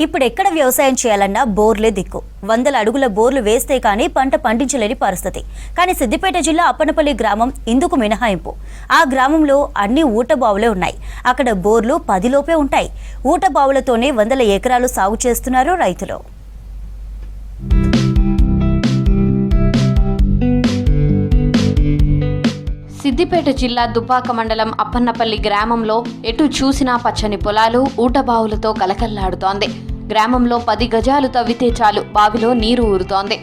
ఇప్పుడు ఎక్కడ వ్యవసాయం చేయాలన్నా బోర్లే దిక్కు. వందల అడుగుల బోర్లు వేస్తే కానీ పంట పండించలేని పరిస్థితి. కానీ సిద్దిపేట జిల్లా అప్పనపల్లి గ్రామం ఇందుకు మినహాయింపు. ఆ గ్రామంలో అన్ని ఊట బావులే ఉన్నాయి. అక్కడ బోర్లు 10 లోపే ఉంటాయి. ఊట బావులతోనే వందల ఎకరాలు సాగు చేస్తున్నారు రైతులు. సిద్దిపేట జిల్లా దుబ్బాక మండలం అప్పన్నపల్లి గ్రామంలో ఎటు చూసినా పచ్చని పొలాలు ఊటబావులతో కలకల్లాడుతోంది. గ్రామంలో 10 గజాలు తవ్వితే చాలు బావిలో నీరు ఊరుతోంది.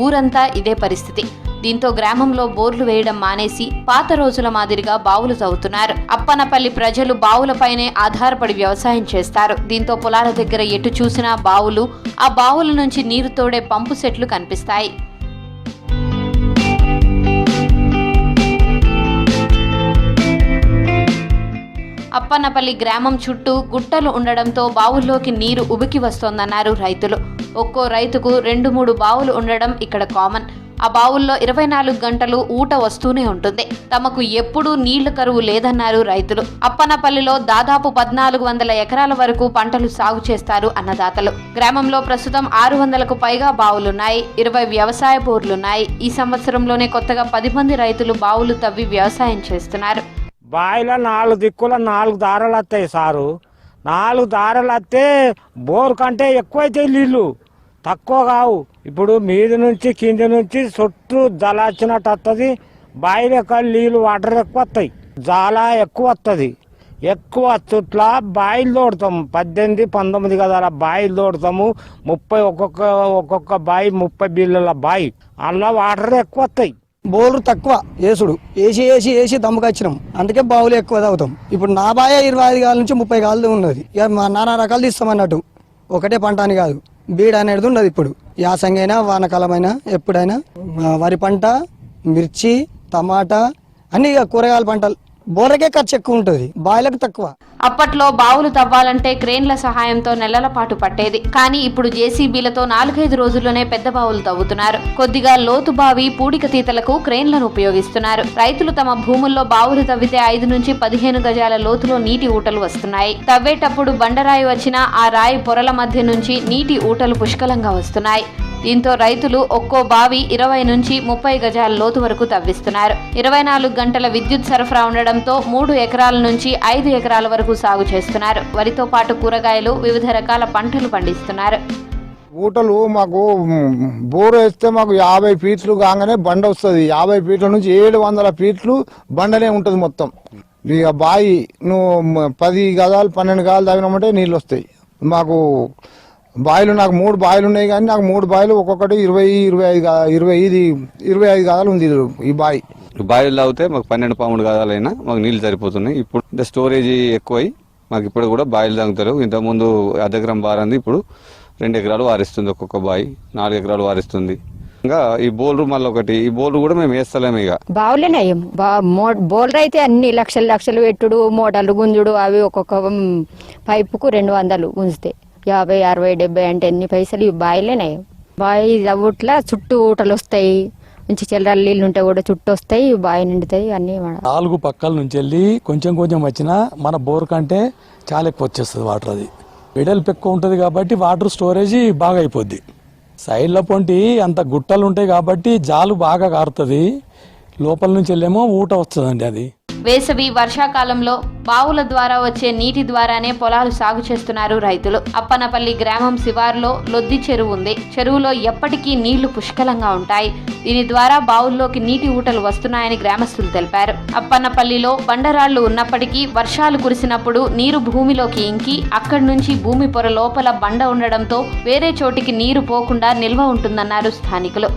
ఊరంతా ఇదే పరిస్థితి. దీంతో గ్రామంలో బోర్లు వేయడం మానేసి పాత రోజుల మాదిరిగా బావులు తవ్వుతున్నారు. అప్పన్నపల్లి ప్రజలు బావులపైనే ఆధారపడి వ్యవసాయం చేస్తారు. దీంతో పొలాల దగ్గర ఎటు చూసినా బావులు, ఆ బావుల నుంచి నీరు తోడే పంపు సెట్లు కనిపిస్తాయి. అప్పన్నపల్లి గ్రామం చుట్టూ గుట్టలు ఉండడంతో బావుల్లోకి నీరు ఉబికి వస్తోందన్నారు రైతులు. ఒక్కో రైతుకు 2-3 బావులు ఉండడం ఇక్కడ కామన్. ఆ బావుల్లో 24 గంటలు ఊట వస్తూనే ఉంటుంది. తమకు ఎప్పుడూ నీళ్ల కరువు లేదన్నారు రైతులు. అప్పన్నపల్లిలో దాదాపు 1400 ఎకరాల వరకు పంటలు సాగు చేస్తారు అన్నదాతలు. గ్రామంలో ప్రస్తుతం 600కు పైగా బావులున్నాయి. 20 వ్యవసాయ బోర్లున్నాయి. ఈ సంవత్సరంలోనే కొత్తగా 10 మంది రైతులు బావులు తవ్వి వ్యవసాయం చేస్తున్నారు. బావిలో 4 దిక్కుల 4 దారాలు వస్తాయి సారు. 4 దారాలు వస్తే బోర్ కంటే ఎక్కువైతే నీళ్ళు తక్కువ కావు. ఇప్పుడు మీద నుంచి కింద నుంచి చుట్టూ జల వచ్చినట్టు వస్తుంది. బావిలో నీళ్ళు వాటర్ ఎక్కువ వస్తాయి, జాల ఎక్కువ వస్తుంది. ఎక్కువ చుట్ల బాయిలు తోడతాము. 18-19 గదాల బాయిలు తోడతాము. 30 ఒక్కొక్క బావి 30 బిళ్ళల బావి. అందులో వాటర్ ఎక్కువ వస్తాయి. బోర్లు తక్కువ వేసుడు వేసి దమ్ముకొచ్చినాం. అందుకే బావులు ఎక్కువ తాగుతాం. ఇప్పుడు నా బాయ 25 గాల నుంచి 30 గాలు ఉన్నది. ఇక మా నానా రకాలు తీస్తాం అన్నట్టు. ఒకటే పంట అని కాదు, బీడ్ అనేది ఉన్నది. ఇప్పుడు యాసంగైనా వానకాలమైనా ఎప్పుడైనా వరి పంట, మిర్చి, టమాటా అన్ని కూరగాయల పంటలు. బోర్లకే ఖర్చు ఎక్కువ ఉంటుంది, బాయిలకు తక్కువ. అప్పట్లో బావులు తవ్వాలంటే క్రేన్ల సహాయంతో నెలల పాటు పట్టేది. కానీ ఇప్పుడు జేసీబీలతో 4-5 రోజుల్లోనే పెద్ద బావులు తవ్వుతున్నారు. కొద్దిగా లోతు బావి, పూడిక తీతలకు క్రేన్లను ఉపయోగిస్తున్నారు. రైతులు తమ భూముల్లో బావులు తవ్వితే 5 నుంచి 15 గజాల లోతులో నీటి ఊటలు వస్తున్నాయి. తవ్వేటప్పుడు బండరాయి వచ్చినా ఆ రాయి పొరల మధ్య నుంచి నీటి ఊటలు పుష్కలంగా వస్తున్నాయి. దీంతో రైతులు ఒక్కో బావి 20 నుంచి 30 గజాల లోతు వరకు తవ్విస్తున్నారు. 24 గంటల విద్యుత్ సరఫరా ఉండడంతో 3 ఎకరాల నుంచి 5 ఎకరాల వరకు సాగు చేస్తున్నారు. వరితో పాటు కూరగాయలు, వివిధ రకాల పంటలు పండిస్తున్నారు. ఊటలు మాకు బోరు వేస్తే మాకు 50 ఫీట్లు కాగానే బండ వస్తుంది. 50 ఫీట్ల నుంచి 700 ఫీట్లు బండనే ఉంటుంది మొత్తం. ఇక బావి నువ్వు 10 గజాలు 12 గజాలు తగినమంటే నీళ్ళు వస్తాయి. మాకు బావిలు నాకు 3 బావిలు ఉన్నాయి. కానీ నాకు 3 బావిలు ఒక్కొక్కటి 25 గజాలు ఉంది ఈ బావి. బావిలు తాగితే మాకు 12-13 గజాలైనా మాకు నీళ్లు సరిపోతున్నాయి. ఇప్పుడు స్టోరేజ్ ఎక్కువై మాకు ఇప్పుడు కూడా బావిలు తాగుతారు. ఇంతకుముందు అర్ధగ్రాం బారంది, ఇప్పుడు 2 ఎకరాలు వారిస్తుంది. ఒక్కొక్క బావి 4 ఎకరాలు వారిస్తుంది. ఇంకా ఈ బోర్లు మళ్ళీ ఒకటి, ఈ బోర్లు కూడా మేము వేస్తలేము. ఇక బావులేనే బోర్లు అయితే అన్ని లక్షలు పెట్టుడు, మోటార్లు గుంజుడు, అవి ఒక్కొక్క పైపుకు 200 గుంజితే 50, 60, 70 అంటే ఎన్ని పైసలు ఈ బావిలేనే. బావి తవ్వుట్లా చుట్టూ ఊటలు వస్తాయి. మంచి చిల్లర నీళ్ళు ఉంటే కూడా చుట్టూ వస్తాయి, బావి నిండుతాయి. అన్ని 4 పక్కల నుంచి వెళ్ళి కొంచెం వచ్చినా మన బోర్ కంటే చాలా ఎక్కువ వచ్చేస్తుంది వాటర్. అది వెడల్పు ఎక్కువ ఉంటుంది కాబట్టి వాటర్ స్టోరేజ్ బాగా అయిపోద్ది. సైడ్ల పొంటి అంత గుట్టలు ఉంటాయి కాబట్టి జాలు బాగా కారుతుంది. లోపల నుంచి వెళ్ళేమో ఊట వస్తుందండి. అది వేసవి, వర్షాకాలంలో బావుల ద్వారా వచ్చే నీటి ద్వారానే పొలాలు సాగు చేస్తున్నారు రైతులు. అప్పన్నపల్లి గ్రామం శివారులో లొద్ది చెరువు ఉంది. చెరువులో ఎప్పటికీ నీళ్లు పుష్కలంగా ఉంటాయి. దీని ద్వారా బావుల్లోకి నీటి ఊటలు వస్తున్నాయని గ్రామస్తులు తెలిపారు. అప్పన్నపల్లిలో బండరాళ్లు ఉన్నప్పటికీ వర్షాలు కురిసినప్పుడు నీరు భూమిలోకి ఇంకి అక్కడి నుంచి భూమి పొర లోపల బండ ఉండడంతో వేరే చోటికి నీరు పోకుండా నిల్వ ఉంటుందన్నారు స్థానికులు.